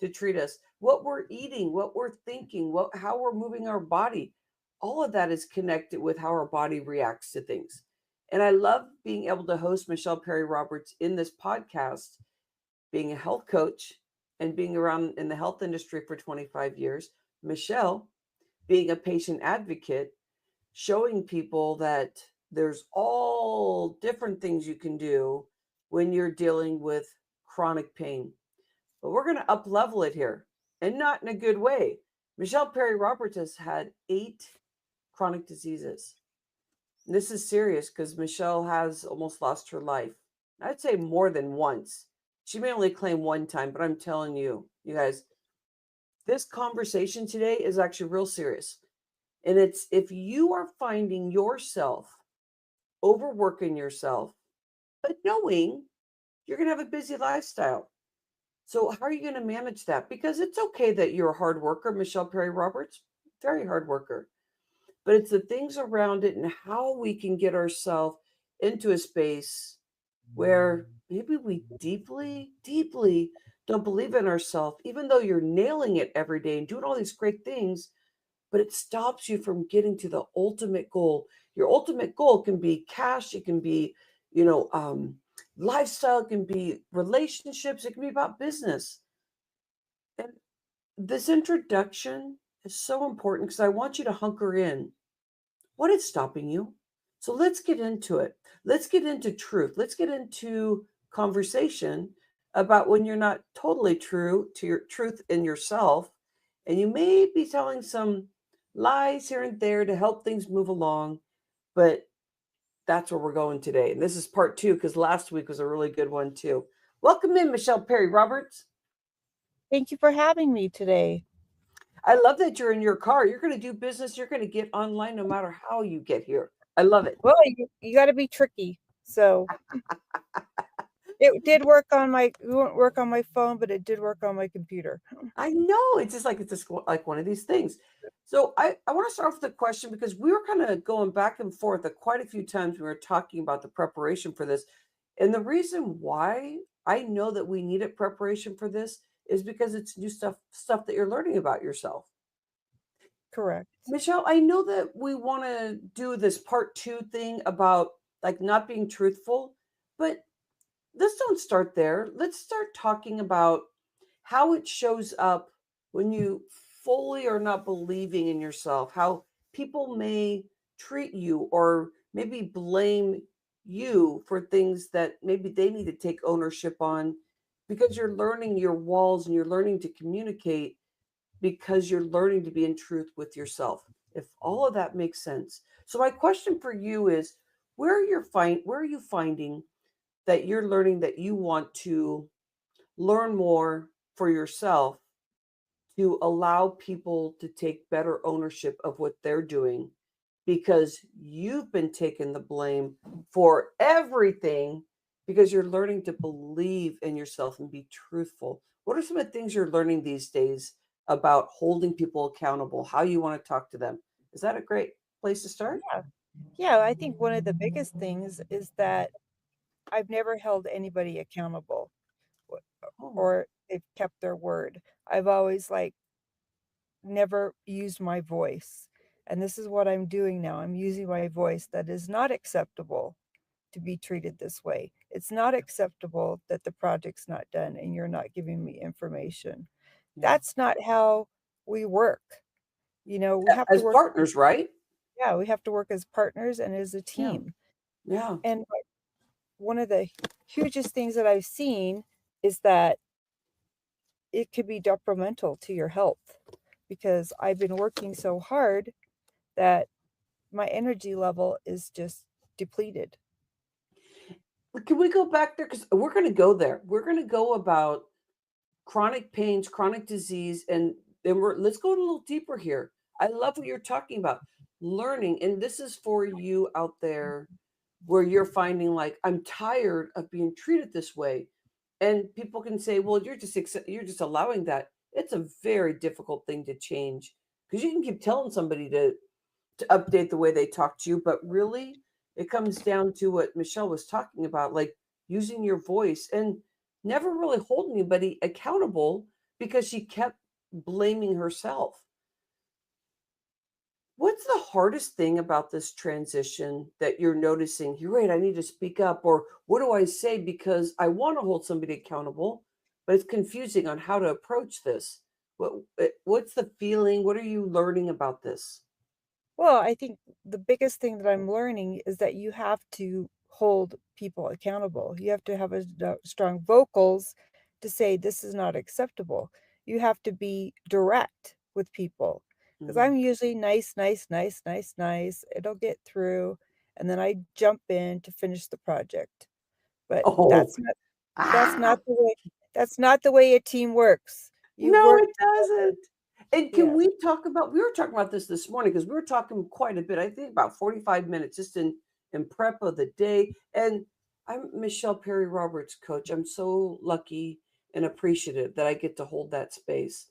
to treat us, what we're eating, what we're thinking, how we're moving our body. All of that is connected with how our body reacts to things. And I love being able to host Michelle Perry Roberts in this podcast, being a health coach and being around in the health industry for 25 years. Michelle, being a patient advocate, showing people that there's all different things you can do when you're dealing with chronic pain. But we're going to up level it here, and not in a good way. Michelle Perry Roberts has had 8 chronic diseases. And this is serious because Michelle has almost lost her life. I'd say more than once. She may only claim one time, but I'm telling you, you guys, this conversation today is actually real serious. And it's if you are finding yourself overworking yourself, but knowing you're going to have a busy lifestyle. So, how are you going to manage that? Because it's okay that you're a hard worker, Michelle Perry Roberts, very hard worker. But it's the things around it and how we can get ourselves into a space where maybe we deeply, deeply don't believe in ourselves, even though you're nailing it every day and doing all these great things, but it stops you from getting to the ultimate goal. Your ultimate goal can be cash, it can be, you know, lifestyle, it can be relationships, it can be about business. And this introduction is so important because I want you to hunker in. What is stopping you? So let's get into it. Let's get into truth. Let's get into conversation about when you're not totally true to your truth in yourself. And you may be telling some lies here and there to help things move along, but that's where we're going today. And this is part 2 because last week was a really good one too. Welcome in, Michelle Perry Roberts. Thank you for having me today. I love that you're in your car. You're going to do business. You're going to get online no matter how you get here. I love it. Well, you got to be tricky. So it did work on my it won't work on my phone, but it did work on my computer. I know it's just like one of these things. So I want to start off with a question because we were kind of going back and forth quite a few times. We were talking about the preparation for this. And the reason why I know that we needed preparation for this is because it's new stuff that you're learning about yourself. Correct. Michelle, I know that we want to do this part 2 thing about like not being truthful, but let's don't start there. Let's start talking about how it shows up when you fully are not believing in yourself, how people may treat you or maybe blame you for things that maybe they need to take ownership on because you're learning your walls and you're learning to communicate because you're learning to be in truth with yourself. If all of that makes sense. So my question for you is where are you finding that you're learning that you want to learn more for yourself to allow people to take better ownership of what they're doing because you've been taking the blame for everything because you're learning to believe in yourself and be truthful. What are some of the things you're learning these days about holding people accountable, how you want to talk to them? Is that a great place to start? Yeah. Yeah, I think one of the biggest things is that I've never held anybody accountable Oh, or they've kept their word. I've always never used my voice. And this is what I'm doing now. I'm using my voice that is not acceptable to be treated this way. It's not acceptable that the project's not done and you're not giving me information. yeah. That's not how we work. We have to As work, partners, right? yeah, we have to work as partners and as a Yeah. team. Yeah. And one of the hugest things that I've seen is that it could be detrimental to your health because I've been working so hard that my energy level is just depleted. Can we go back there? Because we're going to go there. We're going to go about chronic pains, chronic disease, and then let's go a little deeper here. I love what you're talking about, learning, and this is for you out there where you're finding like I'm tired of being treated this way, and people can say, "Well, you're just allowing that." It's a very difficult thing to change because you can keep telling somebody to update the way they talk to you, but really it comes down to what Michelle was talking about, like using your voice and never really holding anybody accountable because she kept blaming herself. What's the hardest thing about this transition that you're noticing? You're right, I need to speak up, or what do I say because I want to hold somebody accountable, but it's confusing on how to approach this. What's the feeling? What are you learning about this? Well, I think the biggest thing that I'm learning is that you have to hold people accountable. You have to have strong vocals to say this is not acceptable. You have to be direct with people because Mm. I'm usually nice, nice, nice, nice, nice. It'll get through, and then I jump in to finish the project. But Oh, that's ah, not the way that's not the way a team works. You no, work it doesn't. And can Yes. we talk about, we were talking about this morning because we were talking quite a bit, I think about 45 minutes just in prep of the day. And I'm Michelle Perry Roberts coach. I'm so lucky and appreciative that I get to hold that space.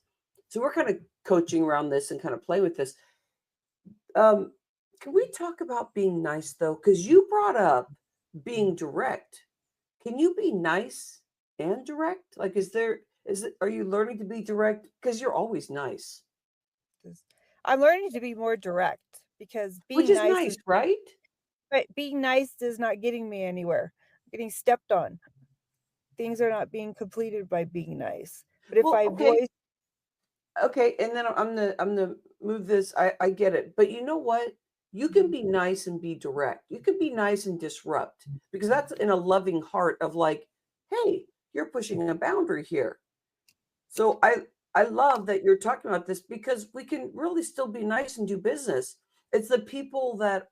So we're kind of coaching around this and kind of play with this. Um, can we talk about being nice though? Because you brought up being direct. Can you be nice and direct? Like, are you learning to be direct? Because you're always nice, Just I'm learning to be more direct because which being is nice nice, is right? but being nice is not getting me anywhere. I'm getting stepped on. Things are not being completed by being nice. But if Well, I okay, voice okay, and then I'm gonna move this. I get it, but you know what? You can be nice and be direct. You can be nice and disrupt because that's in a loving heart of like, hey, you're pushing a boundary here. So I love that you're talking about this because we can really still be nice and do business. It's the people that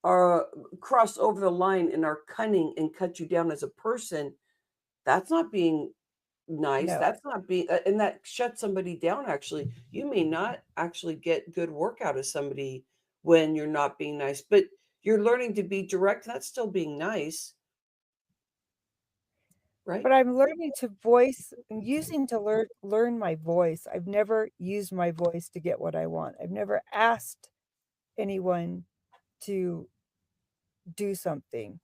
are cross over the line and are cunning and cut you down as a person. That's not being nice. no. That's not being, and that shuts somebody down. Actually, you may not actually get good work out of somebody when you're not being nice, but you're learning to be direct. That's still being nice, right? But I'm learning to voice I'm using to learn my voice. I've never used my voice to get what I want. I've never asked anyone to do something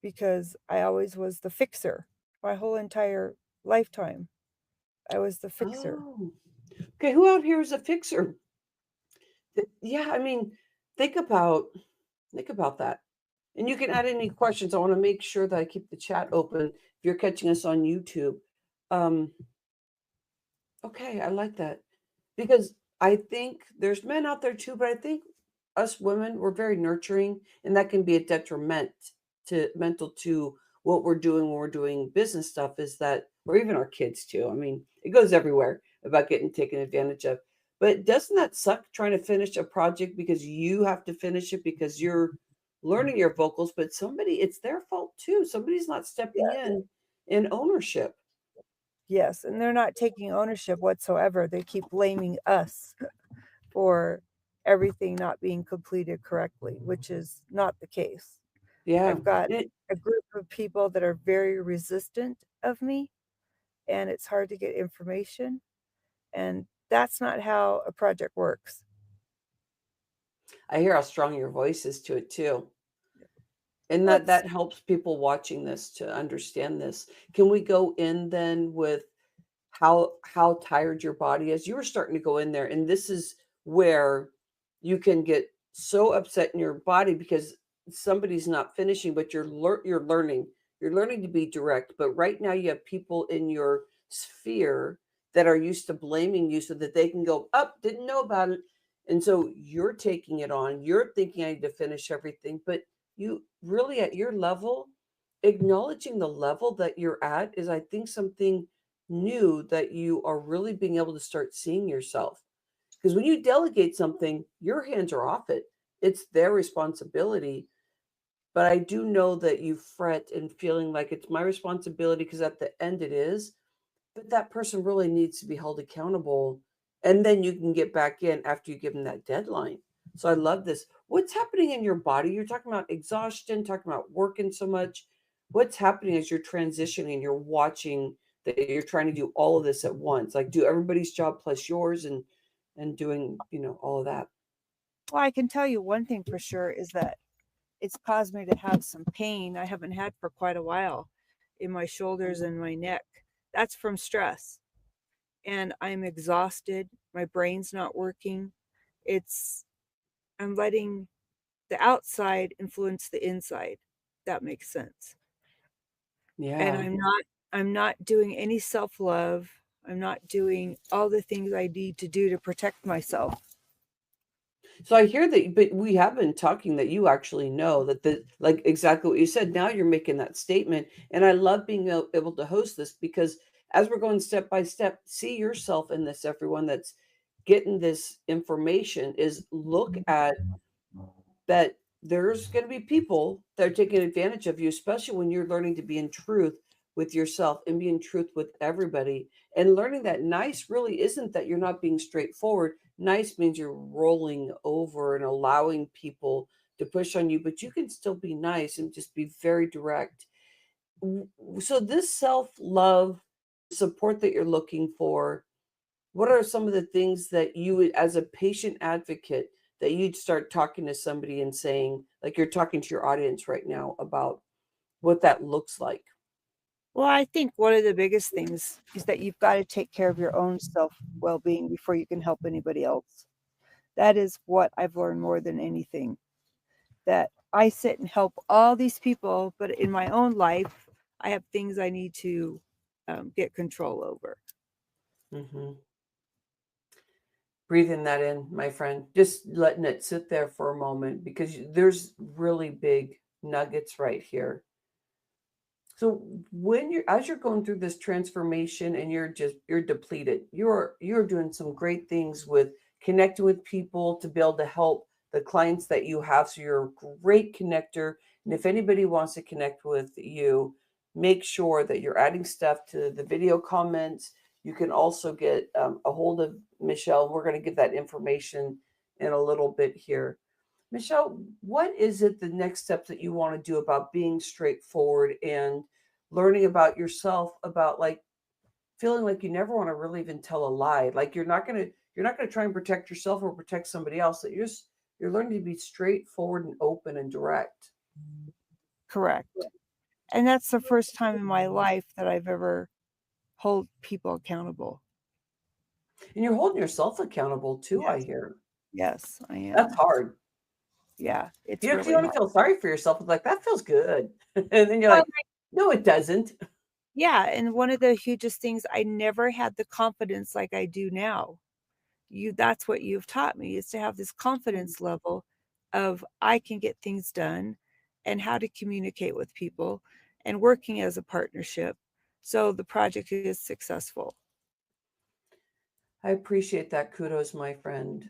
because I always was the fixer my whole entire lifetime. I was the fixer. Oh, okay. Who out here is a fixer? Yeah, I mean, think about think about that. And you can add any questions. I want to make sure that I keep the chat open if you're catching us on YouTube. Um, okay, I like that. Because I think there's men out there too, but I think us women, we're very nurturing, and that can be a detriment to mental to what we're doing when we're doing business stuff is that, or even our kids too. I mean, it goes everywhere about getting taken advantage of. But doesn't that suck trying to finish a project because you have to finish it because you're learning your vocals, but somebody, it's their fault too. Somebody's not stepping Yeah. in ownership. Yes, and they're not taking ownership whatsoever. They keep blaming us for everything not being completed correctly, which is not the case. Yeah. I've got And a group of people that are very resistant of me, and it's hard to get information, and that's not how a project works. I hear how strong your voice is to it too. And that Let's that helps people watching this to understand this. Can we go in then with how tired your body is? You were starting to go in there, and this is where you can get so upset in your body because somebody's not finishing, but you're learning. You're learning to be direct, but right now you have people in your sphere that are used to blaming you so that they can go up, didn't know about it. And so you're taking it on. You're thinking I need to finish everything, but you really at your level, acknowledging the level that you're at is I think something new that you are really being able to start seeing yourself. Because when you delegate something, your hands are off it. It's their responsibility. But I do know that you fret and feeling like it's my responsibility because at the end it is. But that person really needs to be held accountable. And then you can get back in after you give them that deadline. So I love this. What's happening in your body? You're talking about exhaustion, talking about working so much. What's happening as you're transitioning? You're watching that you're trying to do all of this at once, like do everybody's job plus yours and doing, all of that. Well, I can tell you one thing for sure is that it's caused me to have some pain I haven't had for quite a while in my shoulders and my neck. That's from stress. and I'm exhausted. My brain's not working. It's I'm letting the outside influence the inside. That makes sense. And Yeah. I'm not doing any self-love. I'm not doing all the things I need to do to protect myself. So I hear that, but we have been talking that you actually know that like exactly what you said. Now you're making that statement. And I love being able to host this because as we're going step by step, see yourself in this, everyone that's getting this information is look at that there's going to be people that are taking advantage of you, especially when you're learning to be in truth with yourself and be in truth with everybody. And learning that nice really isn't that you're not being straightforward. Nice means you're rolling over and allowing people to push on you, but you can still be nice and just be very direct. So, this self love support that you're looking for, what are some of the things that you would, as a patient advocate, that you'd start talking to somebody and saying, like you're talking to your audience right now about what that looks like? Well, I think one of the biggest things is that you've got to take care of your own self well-being before you can help anybody else. That is what I've learned more than anything. That I sit and help all these people, but in my own life, I have things I need to get control over. Hmm. Breathing that in, my friend, just letting it sit there for a moment because there's really big nuggets right here. So when you're as you're going through this transformation and you're depleted, you're doing some great things with connecting with people to be able to help the clients that you have. So you're a great connector. And if anybody wants to connect with you, make sure that you're adding stuff to the video comments. You can also get a hold of Michelle. We're going to give that information in a little bit here. Michelle, what is it the next steps that you want to do about being straightforward and learning about yourself, about like feeling like you never want to really even tell a lie? Like you're not gonna try and protect yourself or protect somebody else. That you're learning to be straightforward and open and direct. Correct. And that's the first time in my life that I've ever hold people accountable. And you're holding yourself accountable too, I Yes. hear. Yes, I That's am. hard. Yeah, it's You know, 'cause you really want to hard. feel sorry for yourself. It's like that feels good. And then you're Well, like, no, it doesn't. yeah, and one of the hugest things, I never had the confidence like I do now. That's what you've taught me, is to have this confidence level of I can get things done and how to communicate with people and working as a partnership so the project is successful. I appreciate that. Kudos, my friend.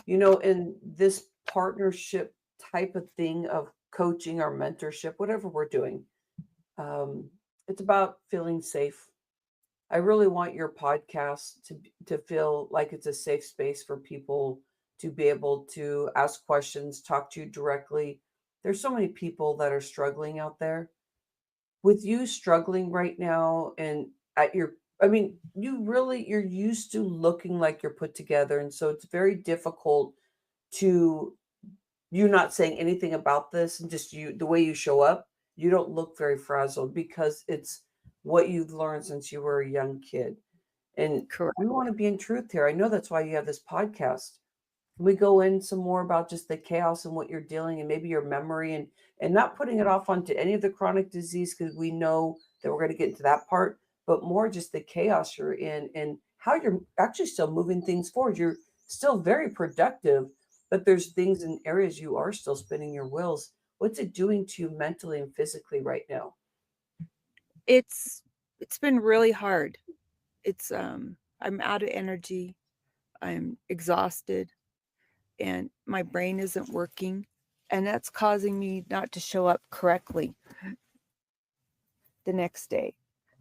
You know, in this partnership type of thing of coaching or mentorship, whatever we're doing, um, it's about feeling safe. I really want your podcast to feel like it's a safe space for people to be able to ask questions, talk to you directly. There's so many people that are struggling out there. With you struggling right now and at your I mean, you're used to looking like you're put together, and so it's very difficult to you not saying anything about this and just you the way you show up, you don't look very frazzled because it's what you've learned since you were a young kid. And Correct. we want to be in truth here. I know that's why you have this podcast. We go in some more about just the chaos and what you're dealing and maybe your memory and not putting it off onto any of the chronic disease because we know that we're going to get into that part, but more just the chaos you're in and how you're actually still moving things forward. You're still very productive, but there's things in areas you are still spinning your wheels. What's it doing to you mentally and physically right now? It's it's been really hard. I'm out of energy, I'm exhausted, and my brain isn't working, and that's causing me not to show up correctly the next day.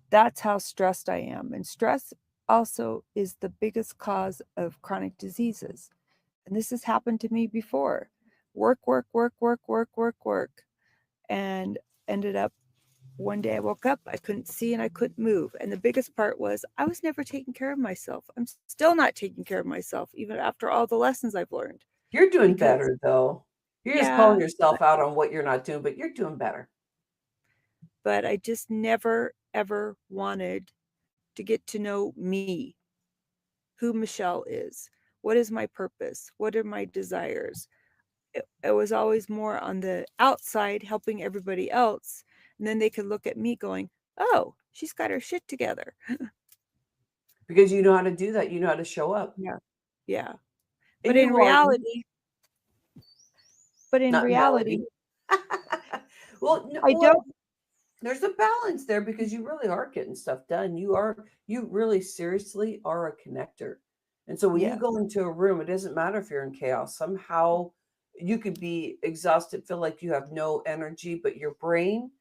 That's how stressed I am, and stress also is the biggest cause of chronic diseases, and this has happened to me before. Work, work, work, work, work, work, work, and ended up one day I woke up, I couldn't see and I couldn't move, and the biggest part was I was never taking care of myself. I'm still not taking care of myself even after all the lessons I've learned, You're doing because better though. You're just calling yeah, yourself out on what you're not doing, but you're doing better. but I just never ever wanted to get to know me. who Michelle is. What is my purpose? What are my desires? It was always more on the outside helping everybody else. And then they could look at me going, oh, she's got her shit together. Because you know how to do that. You know how to show up. Yeah. Yeah. But And in you are reality, but in not reality, melody. Well, no, I well, don't. there's a balance there because you really are getting stuff done. You really seriously are a connector. And so when you Yes. go into a room, it doesn't matter if you're in chaos. Somehow you could be exhausted, feel like you have no energy, but your brain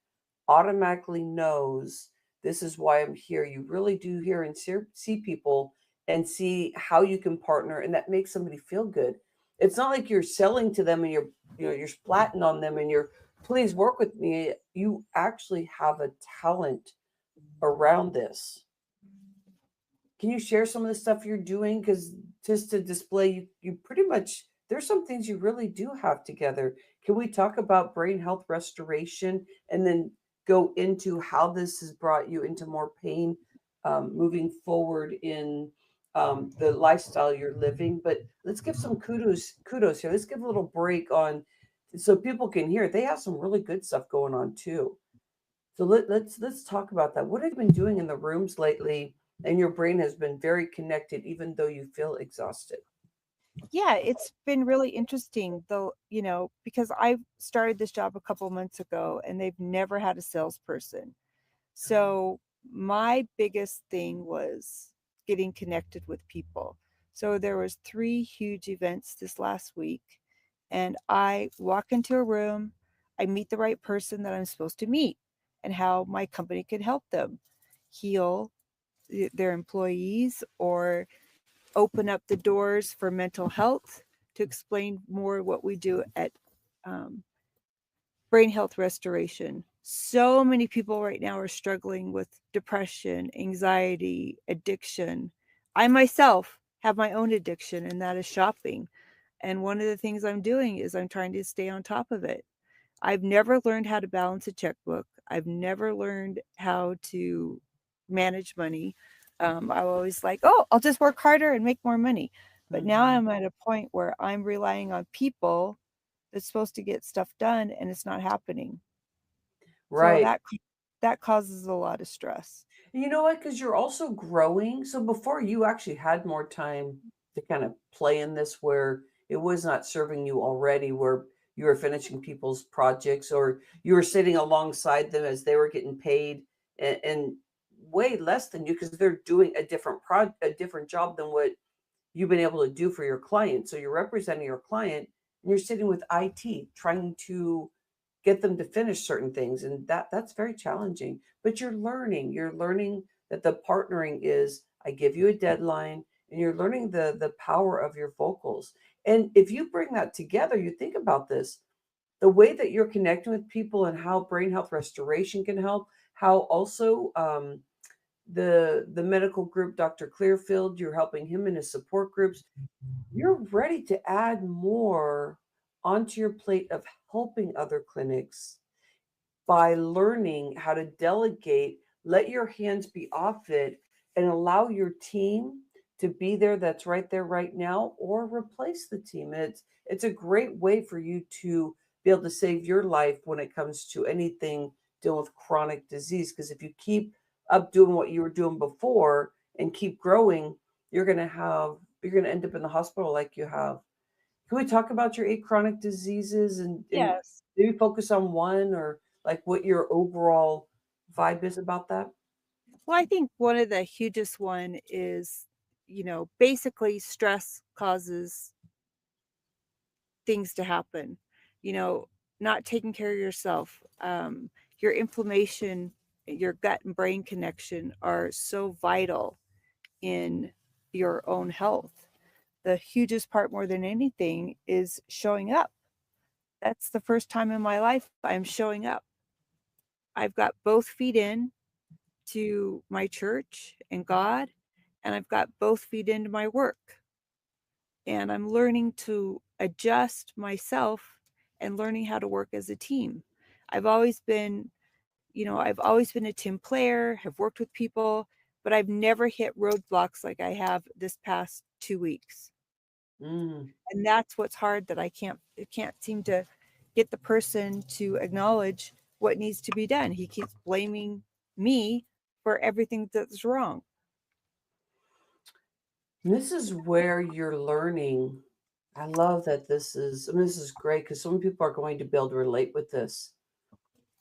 automatically knows this is why I'm here. You really do hear and see people and see how you can partner, and that makes somebody feel good. It's not like you're selling to them and you're splatting on them and you're please work with me. You actually have a talent around this. Can you share some of the stuff you're doing? Because just to display, you pretty much, there's some things you really do have together. Can we talk about brain health restoration and then go into how this has brought you into more pain moving forward in the lifestyle you're living? But let's give some kudos here. Let's give a little break on so people can hear. They have some really good stuff going on too. So let's talk about that. What have you been doing in the rooms lately? And your brain has been very connected, even though you feel exhausted. Yeah, it's been really interesting though, because I started this job a couple months ago and they've never had a salesperson. So my biggest thing was getting connected with people. So there was 3 huge events this last week, and I walk into a room, I meet the right person that I'm supposed to meet and how my company can help them heal their employees or open up the doors for mental health, to explain more what we do at um, brain health restoration. So many people right now are struggling with depression, anxiety, addiction. I myself have my own addiction, and that is shopping. And one of the things I'm doing is I'm trying to stay on top of it. I've never learned how to balance a checkbook. I've never learned how to manage money. I always like, oh, I'll just work harder and make more money. But now Mhm. I'm at a point where I'm relying on people that's supposed to get stuff done and it's not happening. So Right. that causes a lot of stress. And you know what? Because you're also growing. So before you actually had more time to kind of play in this where it was not serving you already, where you were finishing people's projects or you were sitting alongside them as they were getting paid and way less than you because they're doing a different job than what you've been able to do for your client. So you're representing your client and you're sitting with IT trying to get them to finish certain things and that's very challenging. But you're learning that the partnering is I give you a deadline and you're learning the power of your vocals. And if you bring that together, you think about this, the way that you're connecting with people and how brain health restoration can help, how also the medical group, Dr. Clearfield, you're helping him in his support groups. You're ready to add more onto your plate of helping other clinics by learning how to delegate, let your hands be off it, and allow your team to be there that's right there right now or replace the team. It's a great way for you to be able to save your life when it comes to anything dealing with chronic disease. Because if you keep up doing what you were doing before and keep growing, you're gonna end up in the hospital like you have. Can we talk about your 8 chronic diseases and Yes. maybe focus on one or like what your overall vibe is about that? Well, I think one of the hugest one is, basically stress causes things to happen. You know, not taking care of yourself, your inflammation, your gut and brain connection are so vital in your own health. The hugest part, more than anything, is showing up. That's the first time in my life I'm showing up. I've got both feet in to my church and God, and I've got both feet into my work. And I'm learning to adjust myself and learning how to work as a team. I've always been, I've always been a team player, have worked with people, but I've never hit roadblocks like I have this past 2 weeks. Mm. And that's what's hard, that I can't seem to get the person to acknowledge what needs to be done. He keeps blaming me for everything that's wrong. And this is where you're learning. I love that this is great because some people are going to be able to relate with this.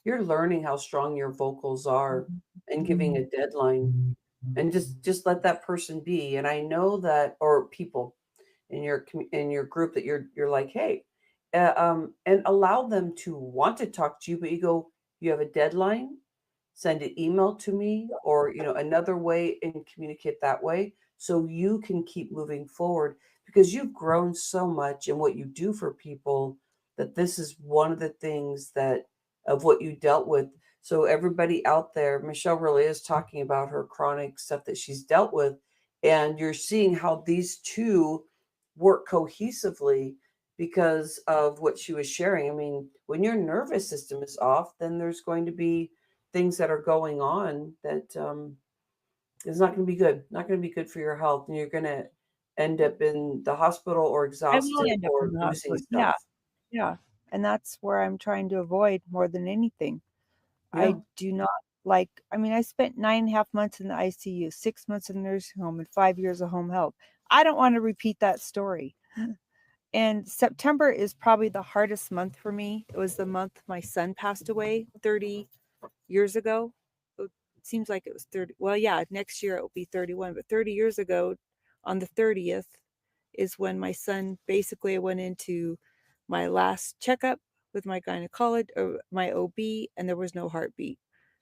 You're learning how strong your vocals are and giving a deadline and just let that person be. And I know that, or people in in your group, that you're like, hey, and allow them to want to talk to you, but you go, you have a deadline, send an email to me, or another way, and communicate that way so you can keep moving forward because you've grown so much in what you do for people, that this is one of the things that of what you dealt with. So everybody out there, Michelle really is talking about her chronic stuff that she's dealt with, and you're seeing how these two work cohesively because of what she was sharing. I mean, when your nervous system is off, then there's going to be things that are going on that is not going to be good, not going to be good for your health, and you're going to end up in the hospital or I will exhausted end up or in the losing hospital. Yeah, stuff. yeah. And that's where I'm trying to avoid more than anything. I Yeah. do not like, I mean, I spent 9.5 months in the ICU, 6 months in a nursing home, and 5 years of home health. I don't want to repeat that story. And September is probably the hardest month for me. It was the month my son passed away 30 years ago. It seems like it was 30. Well, yeah, next year it will be 31, but 30 years ago on the 30th is when my son basically went into my last checkup with my gynecologist or my OB, and there was no heartbeat.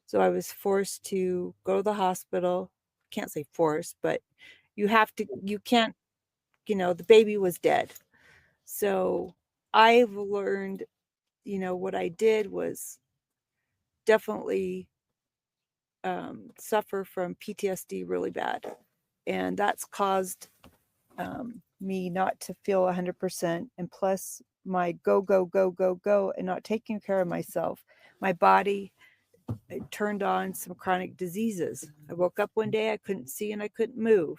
So I was forced to go to the hospital. Can't say forced, but you can't, the baby was dead. So I've learned, what I did was definitely suffer from PTSD really bad. And that's caused me not to feel 100%. And plus, my go, go, go, go, go, and not taking care of myself. My body turned on some chronic diseases. I woke up one day, I couldn't see and I couldn't move.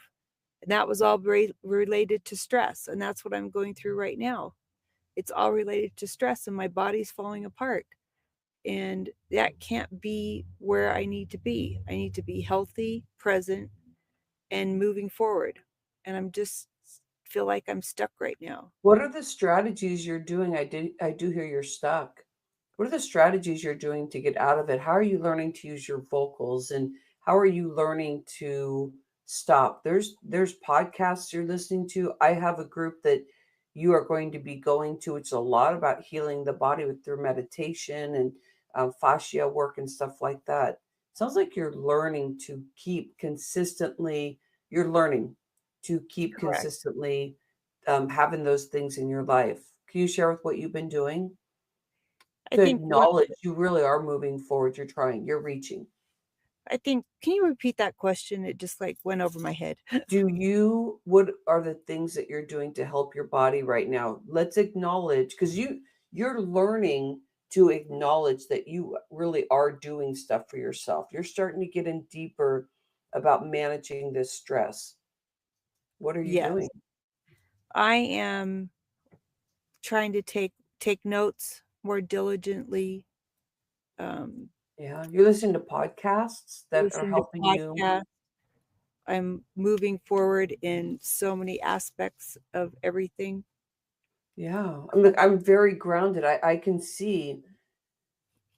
And that was all related to stress. And that's what I'm going through right now. It's all related to stress, and my body's falling apart. And that can't be where I need to be. I need to be healthy, present, and moving forward. And I'm just feel like I'm stuck right now. What are the strategies you're doing? I do hear you're stuck. What are the strategies you're doing to get out of it? How are you learning to use your vocals, and how are you learning to stop? There's podcasts you're listening to. I have a group that you are going to be going to. It's a lot about healing the body with through meditation and fascia work and stuff like that. Sounds like you're learning to keep consistently. You're learning to keep Correct. consistently having those things in your life. Can you share with what you've been doing I to think one acknowledge you really are moving forward? You're trying, you're reaching. I think can you repeat that question? It just like went over my head. What are the things that you're doing to help your body right now? Let's acknowledge, because you're learning to acknowledge that you really are doing stuff for yourself. You're starting to get in deeper about managing this stress. What are you doing? Yes. I am trying to take notes more diligently, um, Yeah, you're listening to podcasts that are listening to helping you. podcasts. I'm moving forward in so many aspects of everything. Yeah, I'm very grounded. I can see,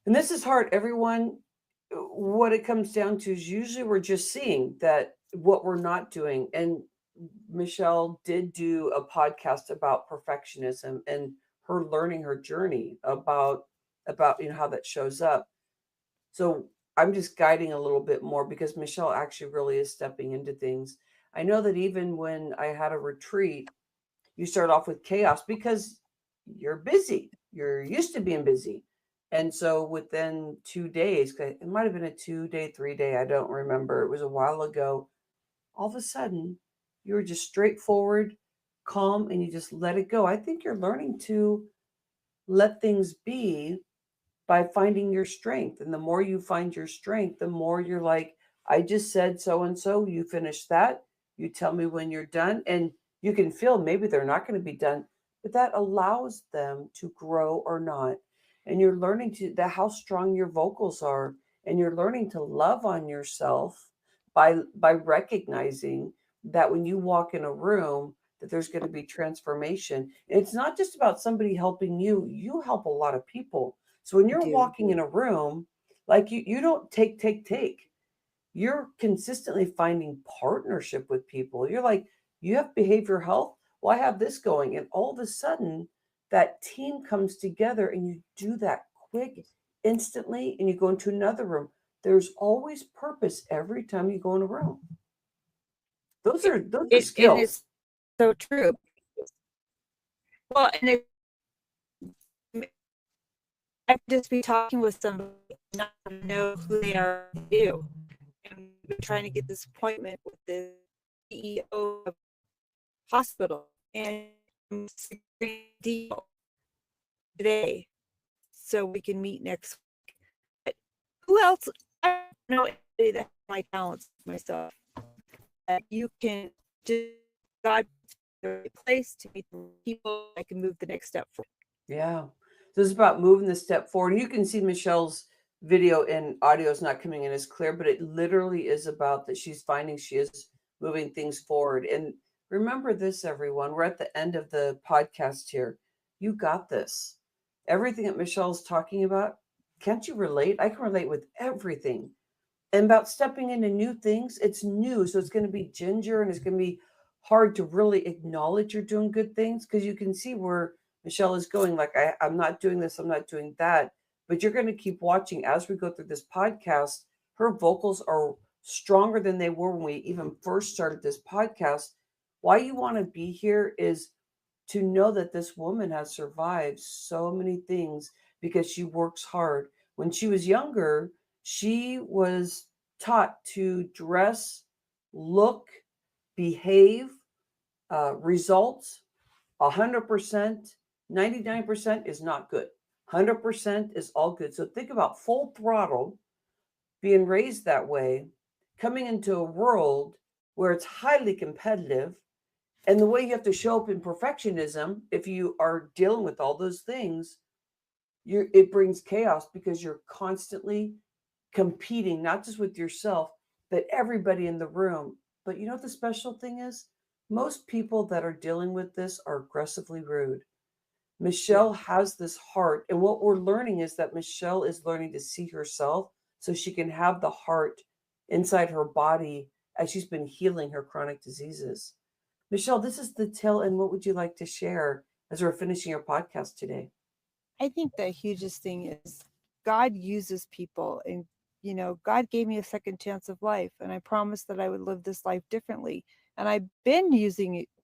and this is hard. Everyone, what it comes down to is usually we're just seeing that what we're not doing. And Michelle did do a podcast about perfectionism and her learning her journey about how that shows up. So I'm just guiding a little bit more because Michelle actually really is stepping into things. I know that even when I had a retreat, you start off with chaos because you're busy. You're used to being busy. And so within 2 days, it might have been a 2 day, 3 day, I don't remember. It was a while ago. All of a sudden, you were just straightforward, calm, and you just let it go. I think you're learning to let things be by finding your strength. And the more you find your strength, the more you're like, I just said so and so, you finish that, you tell me when you're done. And you can feel maybe they're not going to be done, but that allows them to grow or not. And you're learning to that how strong your vocals are, and you're learning to love on yourself by recognizing that when you walk in a room that there's going to be transformation. And it's not just about somebody helping you, you help a lot of people. So when I you're do. walking in a room, like you don't take. You're consistently finding partnership with people. You're like, you have behavioral health. Well, I have this going. And all of a sudden, that team comes together and you do that quick, instantly, and you go into another room. There's always purpose every time you go in a room. Those are And skills. it's so true. Well, and I could just be talking with somebody, not know who they are to do. And we've been trying to get this appointment with the CEO of hospital, and it's a great deal today, so we can meet next week. But who else? I don't know anybody that has my talents myself. You can just God the right place to meet the people I can move the next step forward. Yeah. So it's about moving the step forward. You can see Michelle's video and audio is not coming in as clear, but it literally is about that she's finding she is moving things forward. And remember this, everyone, we're at the end of the podcast here. You got this. Everything that Michelle's talking about, can't you relate? I can relate with everything. And about stepping into new things, it's new. So it's going to be ginger and it's going to be hard to really acknowledge you're doing good things because you can see where Michelle is going. Like, I'm not doing this, I'm not doing that. But you're going to keep watching as we go through this podcast. Her vocals are stronger than they were when we even first started this podcast. Why you want to be here is to know that this woman has survived so many things because she works hard. When she was younger, she was taught to dress, look, behave, results 100%, 99% is not good. 100% is all good. So think about full throttle, being raised that way, coming into a world where it's highly competitive, and the way you have to show up in perfectionism, if you are dealing with all those things, it brings chaos because you're constantly competing, not just with yourself, but everybody in the room. But you know what the special thing is? Most people that are dealing with this are aggressively rude. Yeah. Michelle has this heart. And what we're learning is that Michelle is learning to see herself so she can have the heart inside her body as she's been healing her chronic diseases. Michelle, this is the tail end. What would you like to share as we're finishing our podcast today? I think the hugest thing is God uses people, and God gave me a second chance of life, and I promised that I would live this life differently, and I've been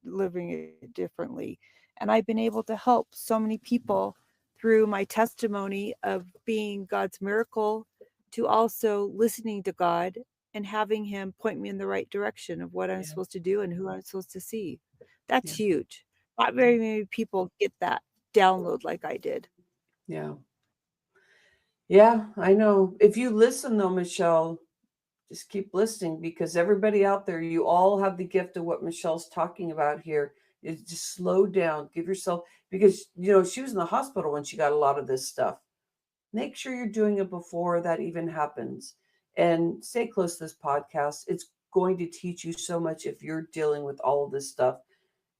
living it differently, and I've been able to help so many people through my testimony of being God's miracle, to also listening to God and having him point me in the right direction of what I'm Yeah, supposed to do and who I'm supposed to see. yeah, That's huge. Not very many people get that download like I did. yeah. Yeah, I know. If you listen though, Michelle, just keep listening because everybody out there, you all have the gift of what Michelle's talking about here. Is just slow down, give yourself because she was in the hospital when she got a lot of this stuff. Make sure you're doing it before that even happens. And stay close to this podcast. It's going to teach you so much if you're dealing with all of this stuff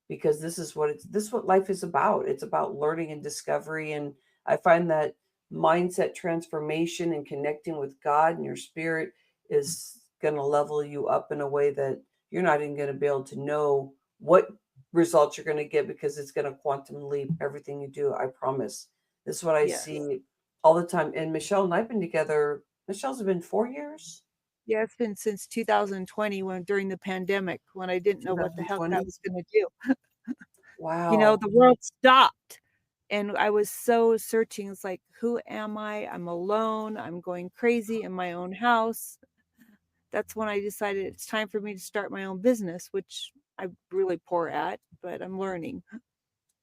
because this is what life is about. It's about learning and discovery. And I find that mindset transformation and connecting with God and your spirit is going to level you up in a way that you're not even going to be able to know what results you're going to get because it's going to quantum leap everything you do. I promise. This is what I Yes. see all the time. And Michelle and I've been together. Michelle's been 4 years. Yeah, it's been since 2020, when during the pandemic, when I didn't know what the heck I 2020. was gonna do. Wow. The world stopped, and I was so searching. It's like, who am I? I'm alone. I'm going crazy in my own house. That's when I decided it's time for me to start my own business, which I'm really poor at, but I'm learning.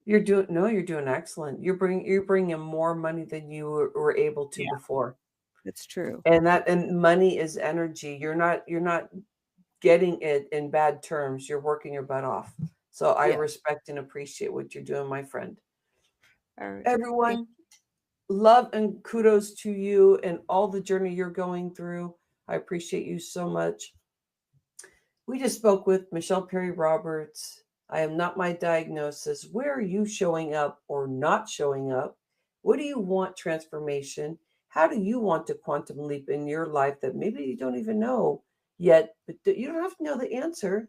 You're doing excellent. You're bringing in more money than you were able to Yeah. before. It's true. And money is energy. You're not getting it in bad terms. You're working your butt off. So I Yeah. respect and appreciate what you're doing, my friend. All right. Thank Everyone, love and kudos to you and all the journey you're going through. I appreciate you so much. We just spoke with Michelle Perry Roberts. I am not my diagnosis. Where are you showing up or not showing up? What do you want transformation? How do you want to quantum leap in your life that maybe you don't even know yet? But you don't have to know the answer.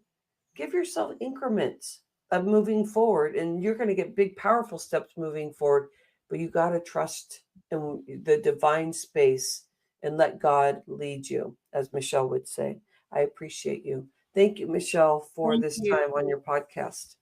Give yourself increments of moving forward, and you're going to get big, powerful steps moving forward. But you got to trust in the divine space and let God lead you, as Michelle would say. I appreciate you. Thank you, Michelle, for thank this you. time on your podcast.